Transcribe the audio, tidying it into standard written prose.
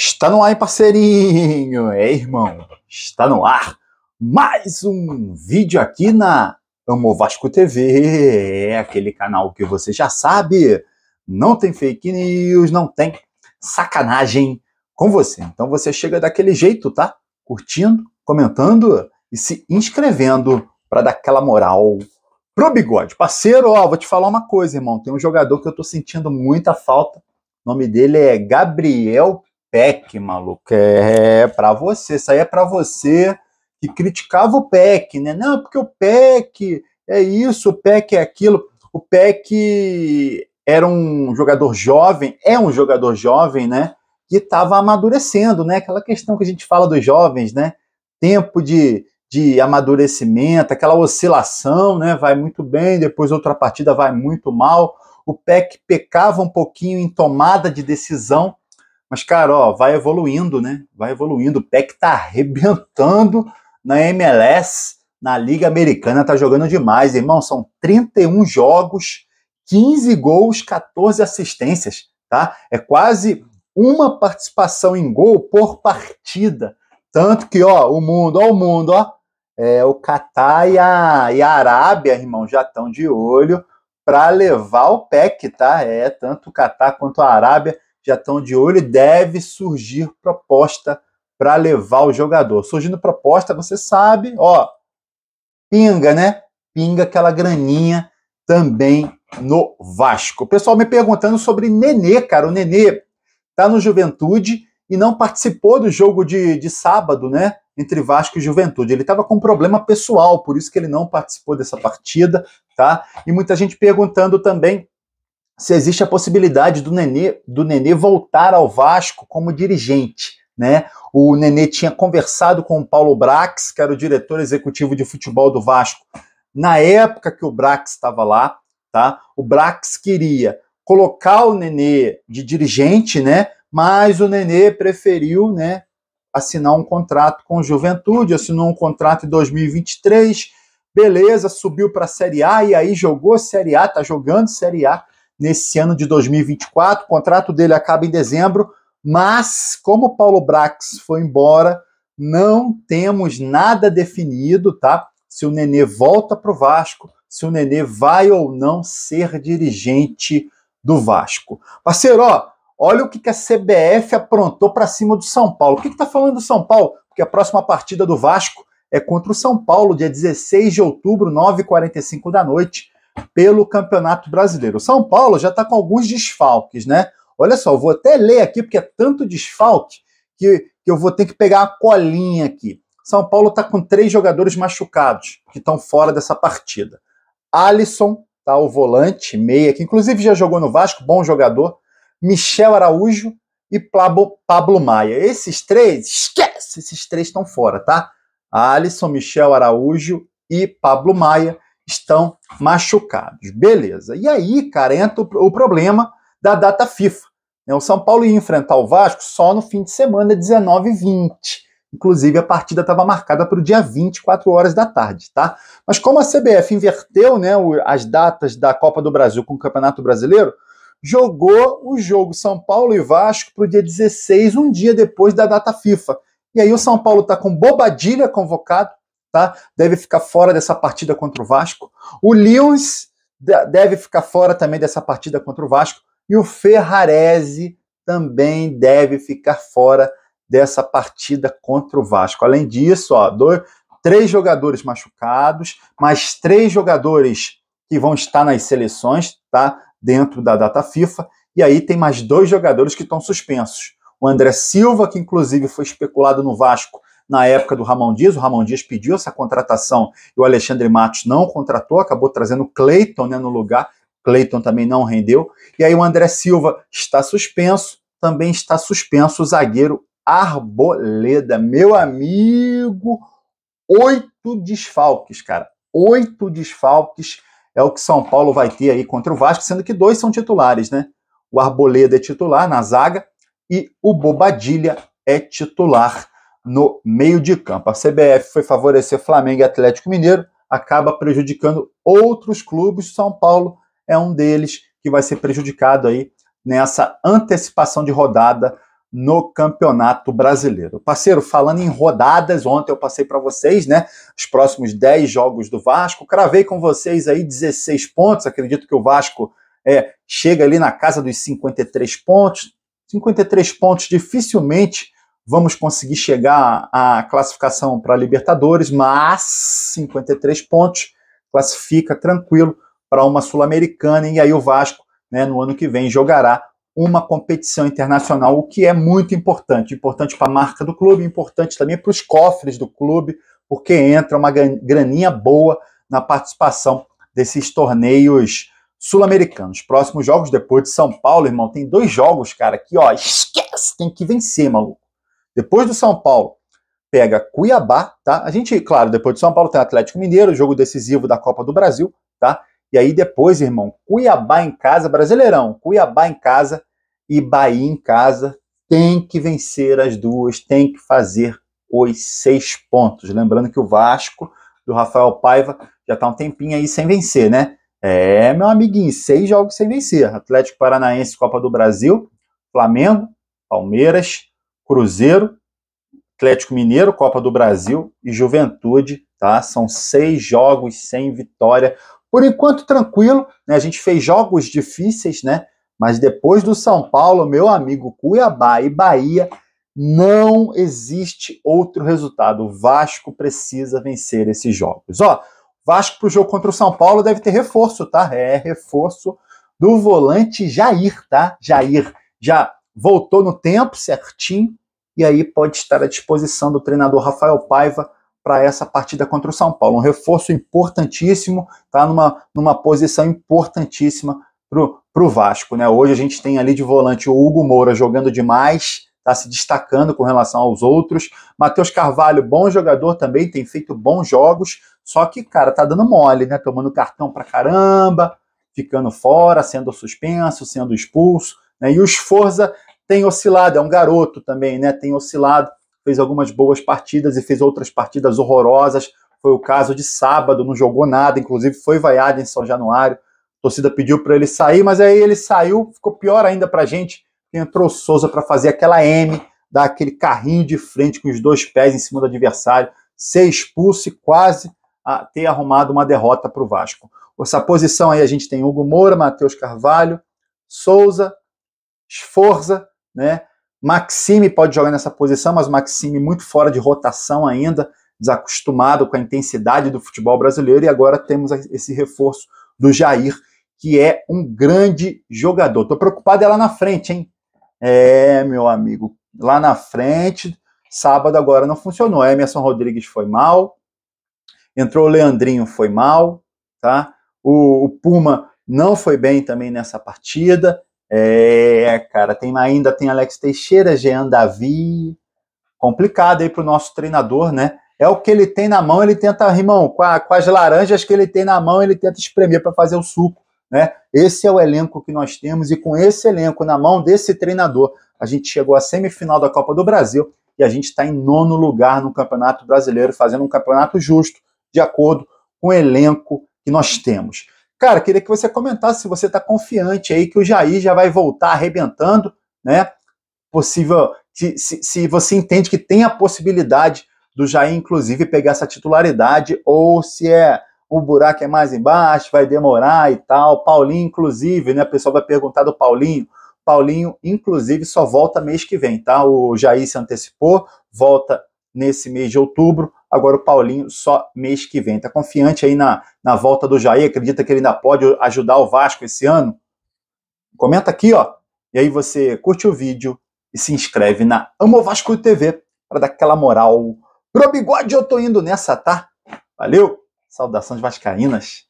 Está no ar, hein, parceirinho? É, irmão, está no ar mais um vídeo aqui na Amo Vasco TV. É aquele canal que você já sabe, não tem fake news, não tem sacanagem com você. Então você chega daquele jeito, tá? Curtindo, comentando e se inscrevendo para dar aquela moral pro bigode. Parceiro, ó, vou te falar uma coisa, irmão. Tem um jogador que eu tô sentindo muita falta. O nome dele é Gabriel Peck, maluco. É pra você. Isso aí é pra você que criticava o Peck, né? Não, porque o Peck é isso, o Peck é aquilo. O Peck era um jogador jovem, é um jogador jovem, né? Que estava amadurecendo, né? Aquela questão que a gente fala dos jovens, né? Tempo de amadurecimento, aquela oscilação, né? Vai muito bem, depois outra partida vai muito mal. O Peck pecava um pouquinho em tomada de decisão, mas, cara, ó, vai evoluindo, né? Vai evoluindo. O Peck tá arrebentando na MLS, na Liga Americana, tá jogando demais, irmão. São 31 jogos, 15 gols, 14 assistências, tá? É quase uma participação em gol por partida. Tanto que, ó, o mundo, ó. O Catar e a Arábia, irmão, já estão de olho para levar o Peck, tá? Tanto o Catar quanto a Arábia já estão de olho e deve surgir proposta para levar o jogador. Surgindo proposta, você sabe, ó, pinga, né? Pinga aquela graninha também no Vasco. O pessoal me perguntando sobre Nenê, cara. O Nenê tá no Juventude e não participou do jogo de sábado, né? Entre Vasco e Juventude. Ele estava com um problema pessoal, por isso que ele não participou dessa partida, tá? E muita gente perguntando também se existe a possibilidade do Nenê voltar ao Vasco como dirigente, né? O Nenê tinha conversado com o Paulo Brax, que era o diretor executivo de futebol do Vasco, na época que o Brax estava lá, tá? O Brax queria colocar o Nenê de dirigente, né? Mas o Nenê preferiu, né, assinar um contrato com o Juventude, assinou um contrato em 2023, beleza, subiu para a Série A e aí jogou Série A, tá jogando Série A nesse ano de 2024, o contrato dele acaba em dezembro, mas como o Paulo Brax foi embora, não temos nada definido, tá? Se o Nenê volta para o Vasco, se o Nenê vai ou não ser dirigente do Vasco. Parceiro, ó, olha o que a CBF aprontou para cima do São Paulo. O que está falando do São Paulo? Porque a próxima partida do Vasco é contra o São Paulo, dia 16 de outubro, 9h45 da noite, pelo Campeonato Brasileiro. O São Paulo já está com alguns desfalques, né? Olha só, eu vou até ler aqui, porque é tanto desfalque que eu vou ter que pegar a colinha aqui. São Paulo está com 3 jogadores machucados, que estão fora dessa partida. Alisson, tá, o volante, meia, que inclusive já jogou no Vasco, bom jogador. Michel Araújo e Pablo Maia. Esses 3, esquece, esses 3 estão fora, tá? Alisson, Michel Araújo e Pablo Maia estão machucados. Beleza. E aí, cara, entra o problema da data FIFA. O São Paulo ia enfrentar o Vasco só no fim de semana, 19 e 20. Inclusive, a partida estava marcada para o dia 24 horas da tarde, tá? Mas como a CBF inverteu, né, as datas da Copa do Brasil com o Campeonato Brasileiro, jogou o jogo São Paulo e Vasco para o dia 16, um dia depois da data FIFA. E aí o São Paulo está com Bobadilha convocado, tá? Deve ficar fora dessa partida contra o Vasco. O Lyons deve ficar fora também dessa partida contra o Vasco. E o Ferrarese também deve ficar fora dessa partida contra o Vasco. Além disso, ó, 3 jogadores machucados, mais 3 jogadores que vão estar nas seleções, tá? Dentro da data FIFA. E aí tem mais 2 jogadores que estão suspensos. O André Silva, que inclusive foi especulado no Vasco na época do Ramon Dias. O Ramon Dias pediu essa contratação e o Alexandre Matos não contratou, acabou trazendo o Cleiton, né, no lugar. Cleiton também não rendeu. E aí o André Silva está suspenso, também está suspenso o zagueiro Arboleda. Meu amigo, 8 desfalques, cara. 8 desfalques é o que São Paulo vai ter aí contra o Vasco, sendo que 2 são titulares, né? O Arboleda é titular na zaga e o Bobadilha é titular no meio de campo. A CBF foi favorecer Flamengo e Atlético Mineiro, acaba prejudicando outros clubes. São Paulo é um deles que vai ser prejudicado aí nessa antecipação de rodada no Campeonato Brasileiro. Parceiro, falando em rodadas, ontem eu passei para vocês, né, os próximos 10 jogos do Vasco, cravei com vocês aí 16 pontos, acredito que o Vasco chega ali na casa dos 53 pontos, 53 pontos dificilmente vamos conseguir chegar à classificação para a Libertadores, mas 53 pontos classifica tranquilo para uma Sul-Americana, e aí o Vasco, né, no ano que vem, jogará uma competição internacional, o que é muito importante. Importante para a marca do clube, importante também para os cofres do clube, porque entra uma graninha boa na participação desses torneios sul-americanos. Próximos jogos, depois de São Paulo, irmão, tem 2 jogos, cara, que, ó, esquece, tem que vencer, maluco. Depois do São Paulo, pega Cuiabá, tá? A gente, claro, depois do São Paulo tem Atlético Mineiro, jogo decisivo da Copa do Brasil, tá? E aí depois, irmão, Cuiabá em casa, Brasileirão, Cuiabá em casa e Bahia em casa, tem que vencer as duas, tem que fazer os 6 pontos. Lembrando que o Vasco, do Rafael Paiva, já tá um tempinho aí sem vencer, né? Meu amiguinho, 6 jogos sem vencer. Atlético Paranaense, Copa do Brasil, Flamengo, Palmeiras, Cruzeiro, Atlético Mineiro, Copa do Brasil e Juventude, tá? São 6 jogos sem vitória. Por enquanto, tranquilo, né? A gente fez jogos difíceis, né? Mas depois do São Paulo, meu amigo, Cuiabá e Bahia, não existe outro resultado. O Vasco precisa vencer esses jogos. Ó, Vasco pro jogo contra o São Paulo deve ter reforço, tá? Reforço do volante Jair, tá? Jair já voltou no tempo certinho e aí pode estar à disposição do treinador Rafael Paiva para essa partida contra o São Paulo. Um reforço importantíssimo, tá? Numa posição importantíssima pro Vasco, né? Hoje a gente tem ali de volante o Hugo Moura jogando demais, tá se destacando com relação aos outros. Matheus Carvalho, bom jogador também, tem feito bons jogos, só que, cara, tá dando mole, né? Tomando cartão pra caramba, ficando fora, sendo suspenso, sendo expulso, né? E o Sforza tem oscilado, é um garoto também, né? Tem oscilado, fez algumas boas partidas e fez outras partidas horrorosas. Foi o caso de sábado, não jogou nada, inclusive foi vaiado em São Januário. A torcida pediu para ele sair, mas aí ele saiu, ficou pior ainda pra gente. Entrou o Souza para fazer aquela M, dar aquele carrinho de frente com os 2 pés em cima do adversário, ser expulso e quase ter arrumado uma derrota para o Vasco. Essa posição aí a gente tem Hugo Moura, Matheus Carvalho, Souza, Sforza, né? Maxime pode jogar nessa posição, mas Maxime muito fora de rotação ainda, desacostumado com a intensidade do futebol brasileiro, e agora temos esse reforço do Jair, que é um grande jogador. Tô preocupado lá na frente, hein? Meu amigo, lá na frente, sábado agora não funcionou. Emerson Rodrigues foi mal, entrou o Leandrinho, foi mal, tá? O Puma não foi bem também nessa partida. Cara, ainda tem Alex Teixeira, Jean Davi, complicado aí pro nosso treinador, né? É o que ele tem na mão, ele tenta, irmão, com as laranjas que ele tem na mão, ele tenta espremer para fazer o suco, né? Esse é o elenco que nós temos, e com esse elenco na mão desse treinador, a gente chegou à semifinal da Copa do Brasil e a gente está em 9º lugar no Campeonato Brasileiro, fazendo um campeonato justo, de acordo com o elenco que nós temos. Cara, queria que você comentasse se você está confiante aí que o Jair já vai voltar arrebentando, né? Possível, se você entende que tem a possibilidade do Jair, inclusive, pegar essa titularidade, ou se o buraco é mais embaixo, vai demorar e tal. Paulinho, inclusive, né? O pessoal vai perguntar do Paulinho. Paulinho, inclusive, só volta mês que vem, tá? O Jair se antecipou, volta nesse mês de outubro. Agora o Paulinho só mês que vem. Tá confiante aí na volta do Jair? Acredita que ele ainda pode ajudar o Vasco esse ano? Comenta aqui, ó. E aí você curte o vídeo e se inscreve na Amo Vasco TV para dar aquela moral. Pro bigode eu tô indo nessa, tá? Valeu! Saudações vascaínas!